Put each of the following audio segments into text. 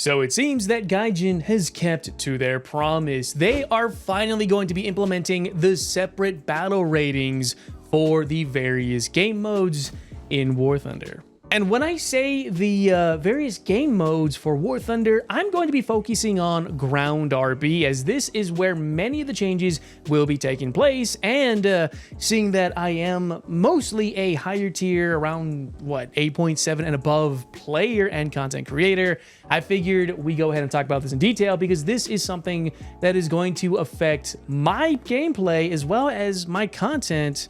So it seems that Gaijin has kept to their promise. They are finally going to be implementing the separate battle ratings for the various game modes in War Thunder. And when I say the various game modes for War Thunder, I'm going to be focusing on ground RB, as this is where many of the changes will be taking place. And seeing that I am mostly a higher tier, around 8.7 and above player and content creator, I figured we go ahead and talk about this in detail, because this is something that is going to affect my gameplay as well as my content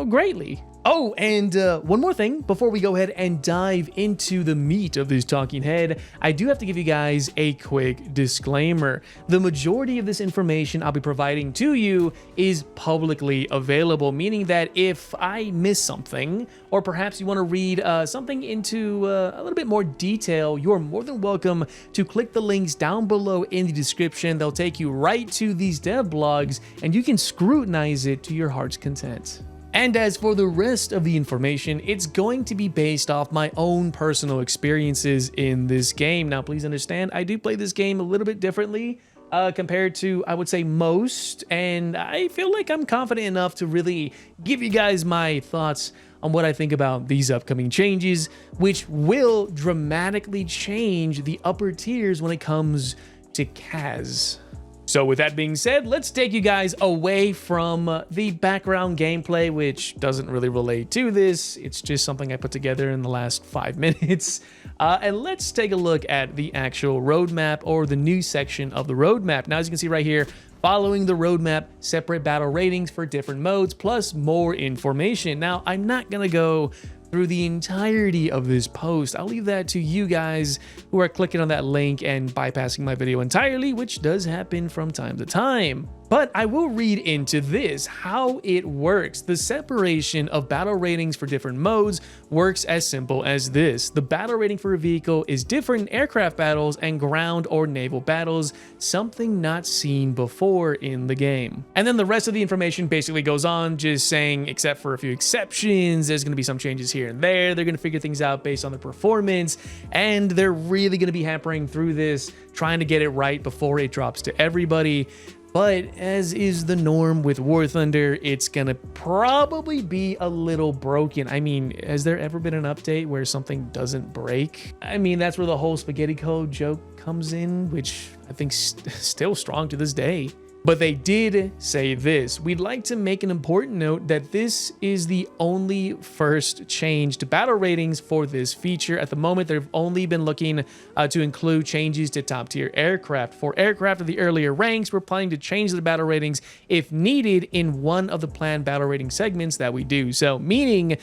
greatly. Oh, and one more thing before we go ahead and dive into the meat of this talking head, I do have to give you guys a quick disclaimer. The majority of this information I'll be providing to you is publicly available, meaning that if I miss something, or perhaps you want to read something into a little bit more detail, you're more than welcome to click the links down below in the description. They'll take you right to these dev blogs, and you can scrutinize it to your heart's content. And as for the rest of the information, it's going to be based off my own personal experiences in this game. Now, please understand, I do play this game a little bit differently compared to, I would say, most, and I feel like I'm confident enough to really give you guys my thoughts on what I think about these upcoming changes, which will dramatically change the upper tiers when it comes to CAS. So with that being said, let's take you guys away from the background gameplay, which doesn't really relate to this. It's just something I put together in the last 5 minutes. And let's take a look at the actual roadmap, or the new section of the roadmap. Now, as you can see right here, following the roadmap, separate battle ratings for different modes, plus more information. Now, I'm not gonna go through the entirety of this post. I'll leave that to you guys who are clicking on that link and bypassing my video entirely, which does happen from time to time. But I will read into this how it works. The separation of battle ratings for different modes works as simple as this. The battle rating for a vehicle is different in aircraft battles and ground or naval battles, something not seen before in the game. And then the rest of the information basically goes on, just saying, except for a few exceptions, there's going to be some changes here and there. They're going to figure things out based on the performance, and they're really going to be hampering through this, trying to get it right before it drops to everybody. But as is the norm with War Thunder, it's gonna probably be a little broken. I mean, has there ever been an update where something doesn't break? I mean, that's where the whole spaghetti code joke comes in, which I think still strong to this day. But they did say this: we'd like to make an important note that this is the only first change to battle ratings for this feature. At the moment, they've only been looking to include changes to top tier aircraft. For aircraft of the earlier ranks, we're planning to change the battle ratings if needed in one of the planned battle rating segments that we do. So meaning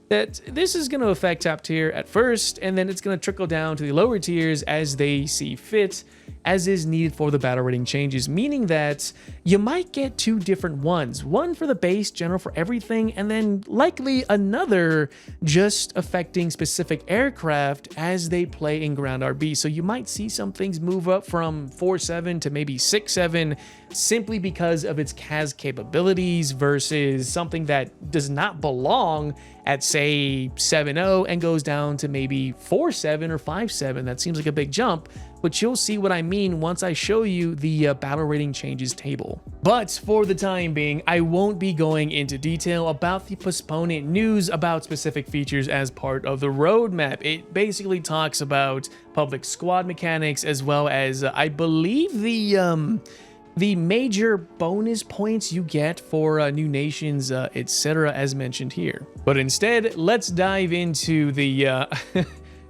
that this is going to affect top tier at first, and then it's going to trickle down to the lower tiers as they see fit, as is needed for the battle rating changes, meaning that you might get two different ones, one for the base, general for everything, and then likely another just affecting specific aircraft as they play in ground RB. So you might see some things move up from 4.7 to maybe 6.7 simply because of its CAS capabilities, versus something that does not belong at, say, 7.0 and goes down to maybe 4.7 or 5.7. That seems like a big jump, but you'll see what I mean once I show you the battle rating changes table. But for the time being, I won't be going into detail about the postponement news about specific features as part of the roadmap. It basically talks about public squad mechanics, as well as I believe the major bonus points you get for new nations, etc., as mentioned here. But instead, let's dive into the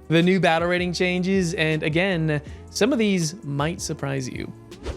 the new battle rating changes, and again, some of these might surprise you.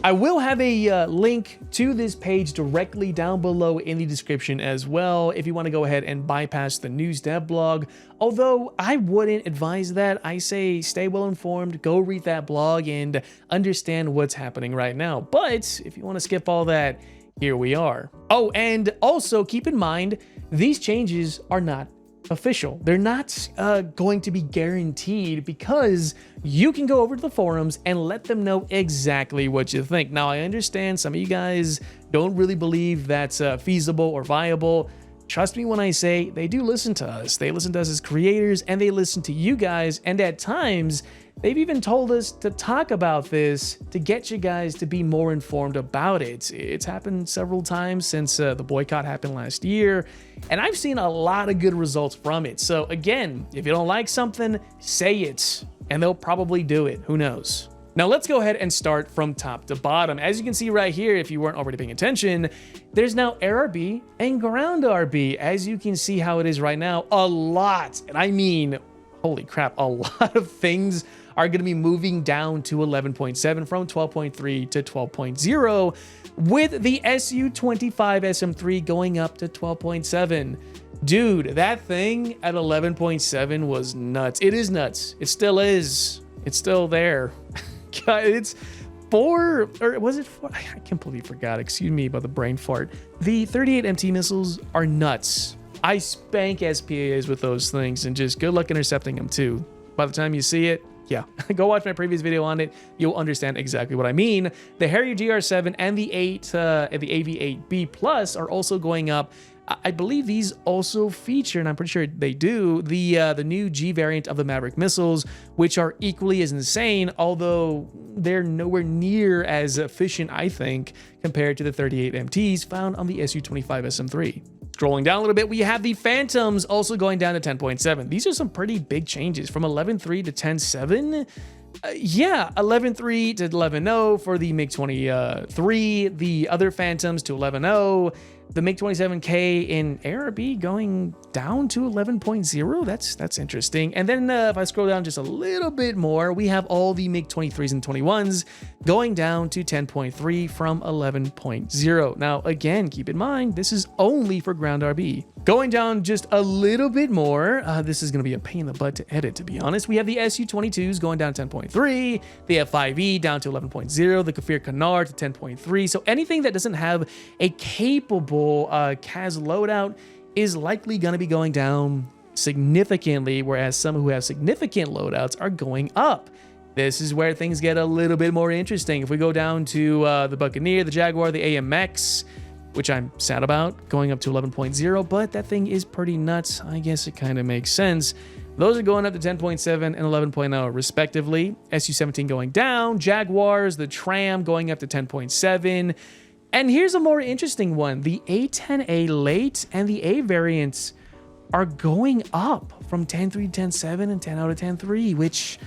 I will have a link to this page directly down below in the description as well if you want to go ahead and bypass the news dev blog, although I wouldn't advise that. I say stay well informed, go read that blog and understand what's happening right now. But if you want to skip all that, here we are. Oh, and also keep in mind, these changes are not official. They're not going to be guaranteed, because you can go over to the forums and let them know exactly what you think. Now, I understand some of you guys don't really believe that's feasible or viable. Trust me when I say they do listen to us. They listen to us as creators, and they listen to you guys, and at times They've even told us to talk about this to get you guys to be more informed about it. It's happened several times since the boycott happened last year, and I've seen a lot of good results from it. So again, if you don't like something, say it, and they'll probably do it. Who knows? Now let's go ahead and start from top to bottom. As you can see right here, if you weren't already paying attention, there's now air RB and ground RB. As you can see how it is right now, a lot, and I mean, holy crap, a lot of things are going to be moving down to 11.7 from 12.3 to 12.0, with the SU25 SM3 going up to 12.7. Dude, that thing at 11.7 was nuts. It is nuts. It still is. It's still there. God, it's 4, or was it 4? I completely forgot. Excuse me about the brain fart. The 38 MT missiles are nuts. I spank SPAs with those things, and just good luck intercepting them too. By the time you see it, yeah, go watch my previous video on it. You'll understand exactly what I mean. The Harrier GR7 and the AV8B Plus are also going up. I believe these also feature, and I'm pretty sure they do, the new G variant of the Maverick missiles, which are equally as insane, although they're nowhere near as efficient, I think, compared to the 38 MTs found on the Su-25 SM3. Scrolling down a little bit, we have the Phantoms also going down to 10.7. These are some pretty big changes from 11.3 to 10.7. Yeah, 11.3 to 11.0 for the MiG-23. The other Phantoms to 11.0. The MiG-27K in ARB going down to 11.0. That's interesting. And then if I scroll down just a little bit more, we have all the MiG-23s and 21s going down to 10.3 from 11.0. Now, again, keep in mind, this is only for ground RB. Going down just a little bit more, this is going to be a pain in the butt to edit, to be honest. We have the Su-22s going down to 10.3, the F5E down to 11.0, the Kafir Canard to 10.3. So anything that doesn't have a capable CAS loadout is likely going to be going down significantly, whereas some who have significant loadouts are going up. This is where things get a little bit more interesting. If we go down to the Buccaneer, the Jaguar, the AMX, which I'm sad about, going up to 11.0, but that thing is pretty nuts. I guess it kind of makes sense. Those are going up to 10.7 and 11.0 respectively. Su-17 going down, Jaguars, the Tram going up to 10.7. And here's a more interesting one. The A10A late and the A variants are going up from 10.3 to 10.7 and 10.0 to 10.3, which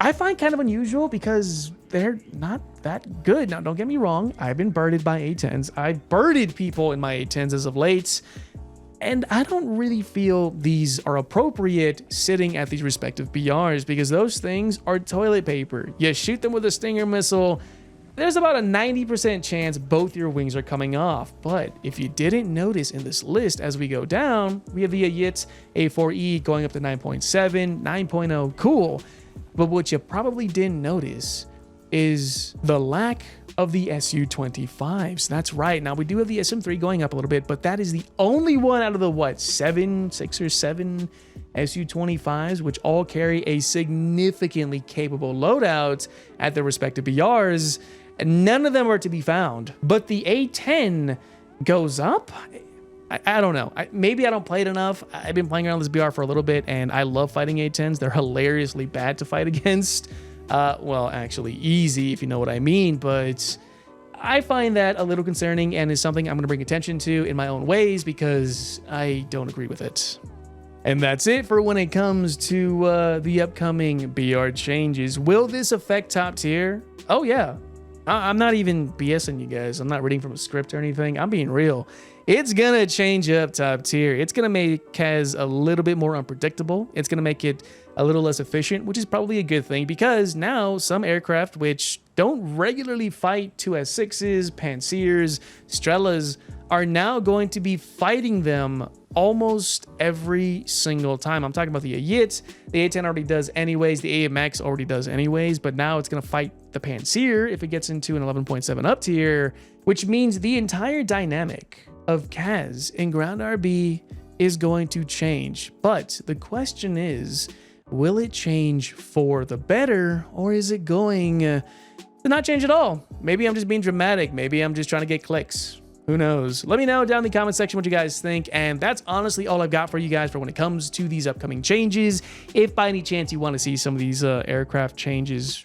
I find kind of unusual because they're not that good. Now, don't get me wrong. I've been birded by A10s. I've birded people in my A10s as of late, and I don't really feel these are appropriate sitting at these respective BRs because those things are toilet paper. You shoot them with a Stinger missile, there's about a 90% chance both your wings are coming off. But if you didn't notice in this list as we go down, we have the Ayit A4E going up to 9.7, 9.0, cool. But what you probably didn't notice is the lack of the Su-25s. That's right. Now we do have the SM3 going up a little bit, but that is the only one out of the, six or seven Su-25s, which all carry a significantly capable loadout at their respective BRs. None of them are to be found, but the A10 goes up. I don't know. Maybe I don't play it enough. I've been playing around this BR for a little bit, and I love fighting A10s. They're hilariously bad to fight against. Well, actually easy, if you know what I mean, but I find that a little concerning and is something I'm going to bring attention to in my own ways because I don't agree with it. And that's it for when it comes to the upcoming BR changes. Will this affect top tier? Oh, yeah. I'm not even BSing you guys. I'm not reading from a script or anything. I'm being real. It's going to change up top tier. It's going to make CAS a little bit more unpredictable. It's going to make it a little less efficient, which is probably a good thing because now some aircraft which don't regularly fight 2S6s, Pansirs, Strelas are now going to be fighting them almost every single time. I'm talking about the Ayit. The A10 already does anyways. The AMX already does anyways, but now it's going to fight the Pansir if it gets into an 11.7 up tier, which means the entire dynamic of CAS in ground RB is going to change. But the question is, will it change for the better, or is it going to not change at all? Maybe I'm just being dramatic. Maybe I'm just trying to get clicks. Who knows? Let me know down in the comment section what you guys think. And that's honestly all I've got for you guys for when it comes to these upcoming changes. If by any chance you want to see some of these aircraft changes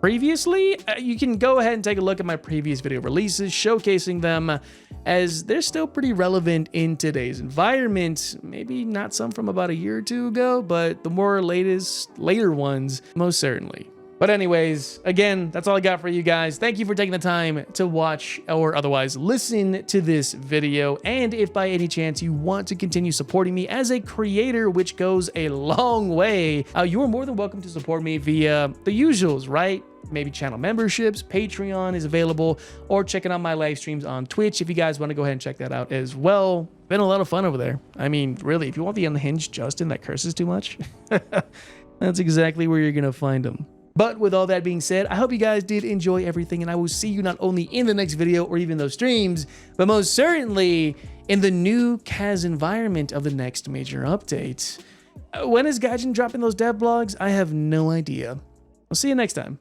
previously, you can go ahead and take a look at my previous video releases showcasing them, as they're still pretty relevant in today's environment. Maybe not some from about a year or two ago, but the more later ones, most certainly. But anyways, again, that's all I got for you guys. Thank you for taking the time to watch or otherwise listen to this video. And if by any chance you want to continue supporting me as a creator, which goes a long way, you are more than welcome to support me via the usuals, right? Maybe channel memberships, Patreon is available, or checking out my live streams on Twitch if you guys want to go ahead and check that out as well. Been a lot of fun over there. I mean, really, if you want the unhinged Justin that curses too much, that's exactly where you're going to find him. But with all that being said, I hope you guys did enjoy everything, and I will see you not only in the next video or even those streams, but most certainly in the new CAS environment of the next major update. When is Gaijin dropping those dev blogs? I have no idea. I'll see you next time.